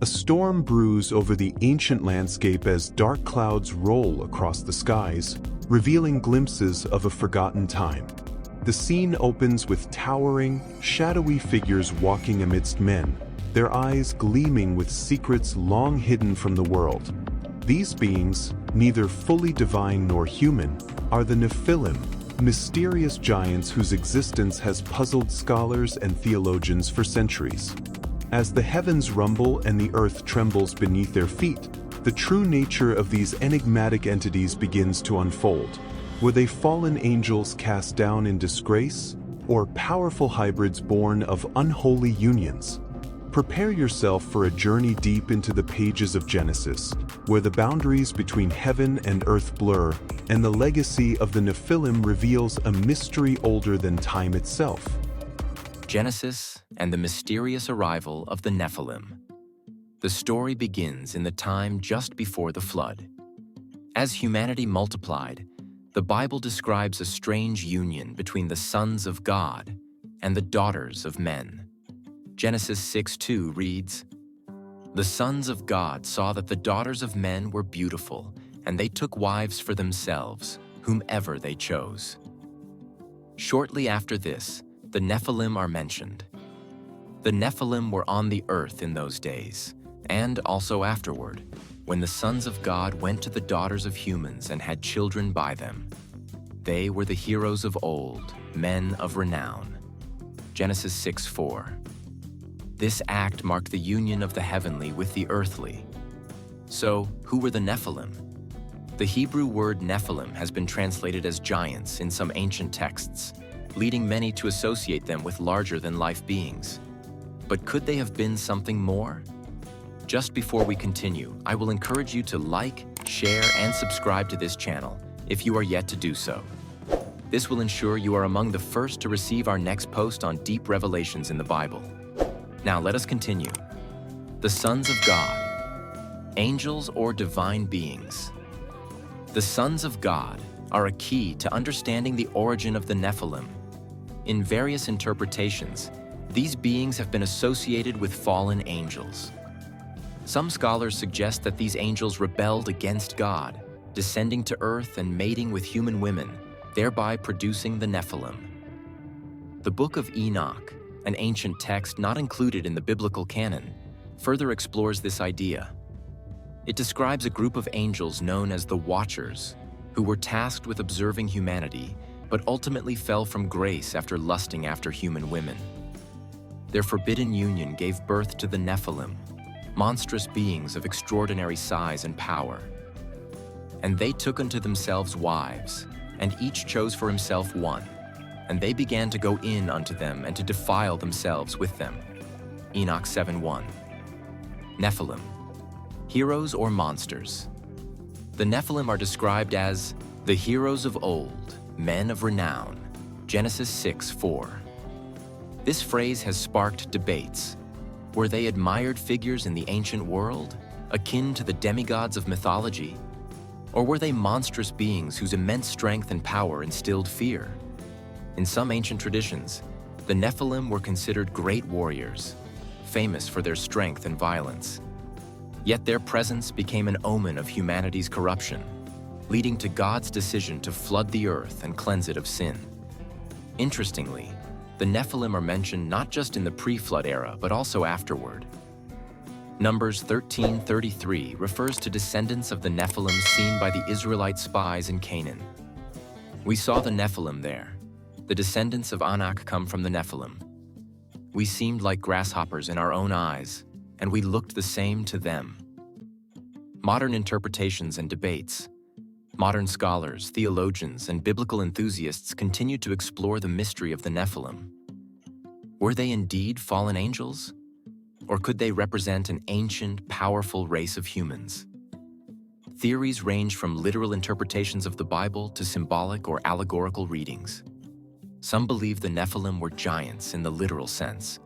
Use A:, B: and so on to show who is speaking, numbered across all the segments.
A: A storm brews over the ancient landscape as dark clouds roll across the skies, revealing glimpses of a forgotten time. The scene opens with towering, shadowy figures walking amidst men, their eyes gleaming with secrets long hidden from the world. These beings, neither fully divine nor human, are the Nephilim, mysterious giants whose existence has puzzled scholars and theologians for centuries. As the heavens rumble and the earth trembles beneath their feet, the true nature of these enigmatic entities begins to unfold. Were they fallen angels cast down in disgrace, or powerful hybrids born of unholy unions? Prepare yourself for a journey deep into the pages of Genesis, where the boundaries between heaven and earth blur, and the legacy of the Nephilim reveals a mystery older than time itself.
B: Genesis and the mysterious arrival of the Nephilim. The story begins in the time just before the flood. As humanity multiplied, the Bible describes a strange union between the sons of God and the daughters of men. Genesis 6:2 reads, "The sons of God saw that the daughters of men were beautiful, and they took wives for themselves, whomever they chose." Shortly after this, the Nephilim are mentioned. The Nephilim were on the earth in those days, and also afterward, when the sons of God went to the daughters of humans and had children by them. They were the heroes of old, men of renown. Genesis 6:4. This act marked the union of the heavenly with the earthly. So, who were the Nephilim? The Hebrew word Nephilim has been translated as giants in some ancient texts, leading many to associate them with larger-than-life beings. But could they have been something more? Just before we continue, I will encourage you to like, share, and subscribe to this channel if you are yet to do so. This will ensure you are among the first to receive our next post on deep revelations in the Bible. Now let us continue. The sons of God, angels or divine beings. The sons of God are a key to understanding the origin of the Nephilim. In various interpretations, these beings have been associated with fallen angels. Some scholars suggest that these angels rebelled against God, descending to earth and mating with human women, thereby producing the Nephilim. The Book of Enoch, an ancient text not included in the biblical canon, further explores this idea. It describes a group of angels known as the Watchers, who were tasked with observing humanity, but ultimately fell from grace after lusting after human women. Their forbidden union gave birth to the Nephilim, monstrous beings of extraordinary size and power. And they took unto themselves wives, and each chose for himself one, and they began to go in unto them and to defile themselves with them. Enoch 7:1. Nephilim, heroes or monsters. The Nephilim are described as the heroes of old, men of renown. Genesis 6:4. This phrase has sparked debates. Were they admired figures in the ancient world, akin to the demigods of mythology? Or were they monstrous beings whose immense strength and power instilled fear? In some ancient traditions, the Nephilim were considered great warriors, famous for their strength and violence. Yet their presence became an omen of humanity's corruption, leading to God's decision to flood the earth and cleanse it of sin. Interestingly, the Nephilim are mentioned not just in the pre-flood era, but also afterward. Numbers 13:33 refers to descendants of the Nephilim seen by the Israelite spies in Canaan. "We saw the Nephilim there. The descendants of Anak come from the Nephilim. We seemed like grasshoppers in our own eyes, and we looked the same to them." Modern interpretations and debates. Modern scholars, theologians, and biblical enthusiasts continue to explore the mystery of the Nephilim. Were they indeed fallen angels? Or could they represent an ancient, powerful race of humans? Theories range from literal interpretations of the Bible to symbolic or allegorical readings. Some believe the Nephilim were giants in the literal sense,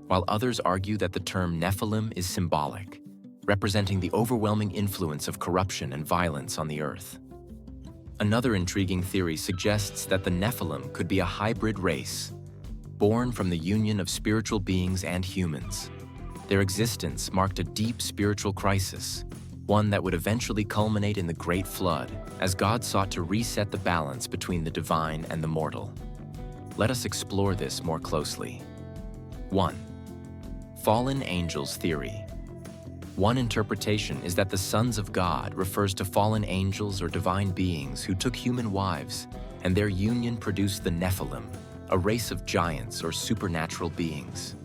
B: while others argue that the term Nephilim is symbolic, representing the overwhelming influence of corruption and violence on the earth. Another intriguing theory suggests that the Nephilim could be a hybrid race, born from the union of spiritual beings and humans. Their existence marked a deep spiritual crisis, one that would eventually culminate in the Great Flood, as God sought to reset the balance between the divine and the mortal. Let us explore this more closely. 1. Fallen angels theory. One interpretation is that the sons of God refers to fallen angels or divine beings who took human wives, and their union produced the Nephilim, a race of giants or supernatural beings.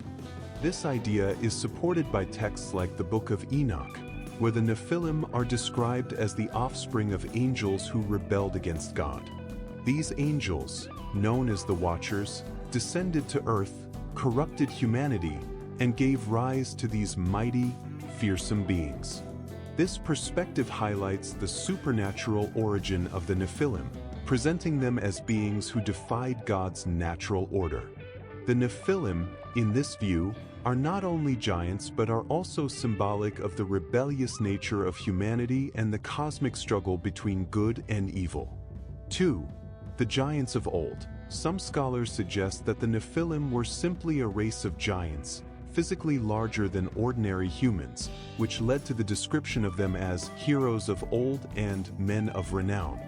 A: This idea is supported by texts like the Book of Enoch, where the Nephilim are described as the offspring of angels who rebelled against God. These angels, known as the Watchers, descended to earth, corrupted humanity, and gave rise to these mighty, fearsome beings. This perspective highlights the supernatural origin of the Nephilim, presenting them as beings who defied God's natural order. The Nephilim, in this view, are not only giants but are also symbolic of the rebellious nature of humanity and the cosmic struggle between good and evil. 2. The giants of old. Some scholars suggest that the Nephilim were simply a race of giants, physically larger than ordinary humans, which led to the description of them as heroes of old and men of renown.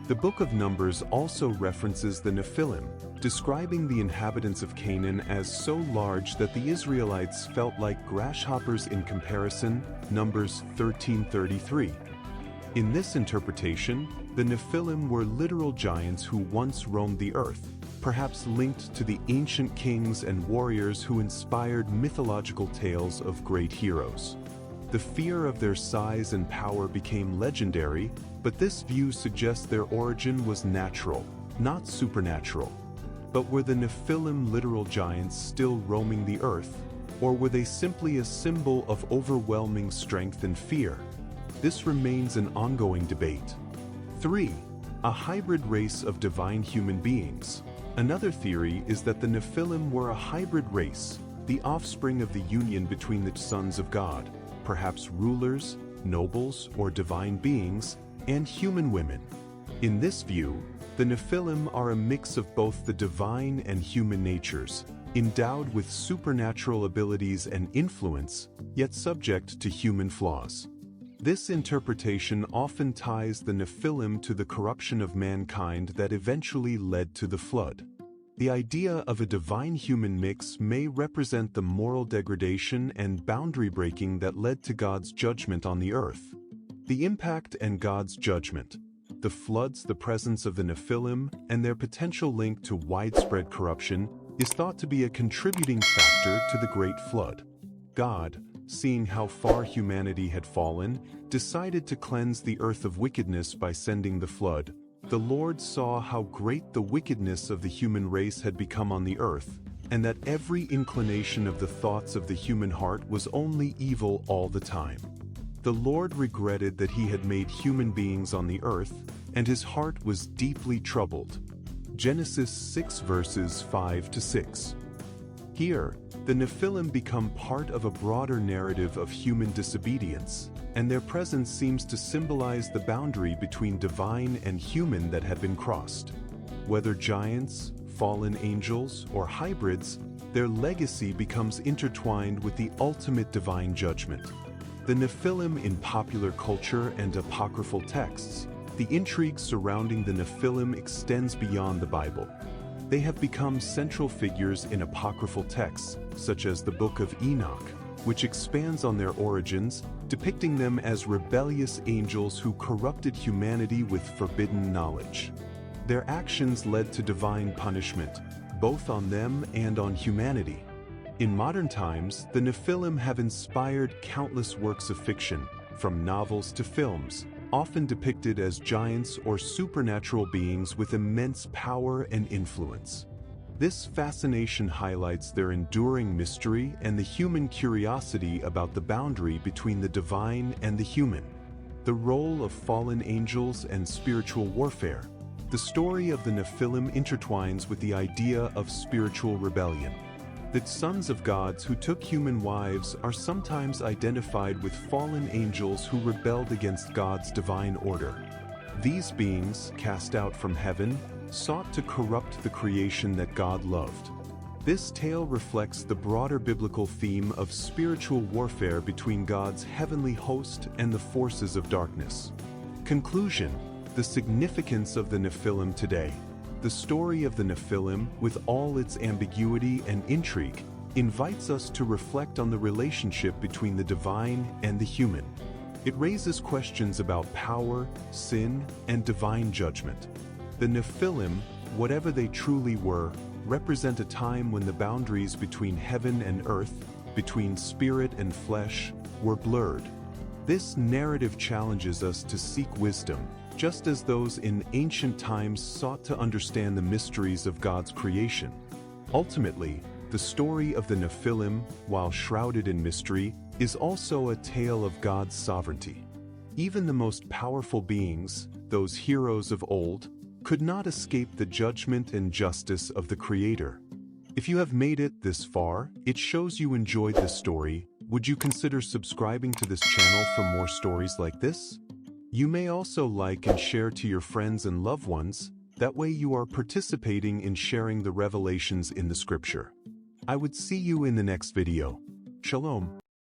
A: The Book of Numbers also references the Nephilim, describing the inhabitants of Canaan as so large that the Israelites felt like grasshoppers in comparison, Numbers 13:33. In this interpretation, the Nephilim were literal giants who once roamed the earth, perhaps linked to the ancient kings and warriors who inspired mythological tales of great heroes. The fear of their size and power became legendary, but this view suggests their origin was natural, not supernatural. But were the Nephilim literal giants still roaming the earth, or were they simply a symbol of overwhelming strength and fear? This remains an ongoing debate. 3. A hybrid race of divine human beings. Another theory is that the Nephilim were a hybrid race, the offspring of the union between the sons of God, perhaps rulers, nobles, or divine beings, and human women. In this view, the Nephilim are a mix of both the divine and human natures, endowed with supernatural abilities and influence, yet subject to human flaws. This interpretation often ties the Nephilim to the corruption of mankind that eventually led to the flood. The idea of a divine-human mix may represent the moral degradation and boundary breaking that led to God's judgment on the earth. The impact and God's judgment. The floods, the presence of the Nephilim, and their potential link to widespread corruption is thought to be a contributing factor to the Great Flood. God, seeing how far humanity had fallen, decided to cleanse the earth of wickedness by sending the flood. The Lord saw how great the wickedness of the human race had become on the earth, and that every inclination of the thoughts of the human heart was only evil all the time. The Lord regretted that he had made human beings on the earth, and his heart was deeply troubled. Genesis 6 verses 5-6. Here, the Nephilim become part of a broader narrative of human disobedience, and their presence seems to symbolize the boundary between divine and human that had been crossed. Whether giants, fallen angels, or hybrids, their legacy becomes intertwined with the ultimate divine judgment. The Nephilim in popular culture and apocryphal texts. The intrigue surrounding the Nephilim extends beyond the Bible. They have become central figures in apocryphal texts, such as the Book of Enoch, which expands on their origins, depicting them as rebellious angels who corrupted humanity with forbidden knowledge. Their actions led to divine punishment, both on them and on humanity. In modern times, the Nephilim have inspired countless works of fiction, from novels to films, often depicted as giants or supernatural beings with immense power and influence. This fascination highlights their enduring mystery and the human curiosity about the boundary between the divine and the human. The role of fallen angels and spiritual warfare. The story of the Nephilim intertwines with the idea of spiritual rebellion. The sons of gods who took human wives are sometimes identified with fallen angels who rebelled against God's divine order. These beings, cast out from heaven, sought to corrupt the creation that God loved. This tale reflects the broader biblical theme of spiritual warfare between God's heavenly host and the forces of darkness. Conclusion: the significance of the Nephilim today. The story of the Nephilim, with all its ambiguity and intrigue, invites us to reflect on the relationship between the divine and the human. It raises questions about power, sin, and divine judgment. The Nephilim, whatever they truly were, represent a time when the boundaries between heaven and earth, between spirit and flesh, were blurred. This narrative challenges us to seek wisdom, just as those in ancient times sought to understand the mysteries of God's creation. Ultimately, the story of the Nephilim, while shrouded in mystery, is also a tale of God's sovereignty. Even the most powerful beings, those heroes of old, could not escape the judgment and justice of the Creator. If you have made it this far, it shows you enjoyed this story. Would you consider subscribing to this channel for more stories like this? You may also like and share to your friends and loved ones. That way you are participating in sharing the revelations in the scripture. I would see you in the next video. Shalom.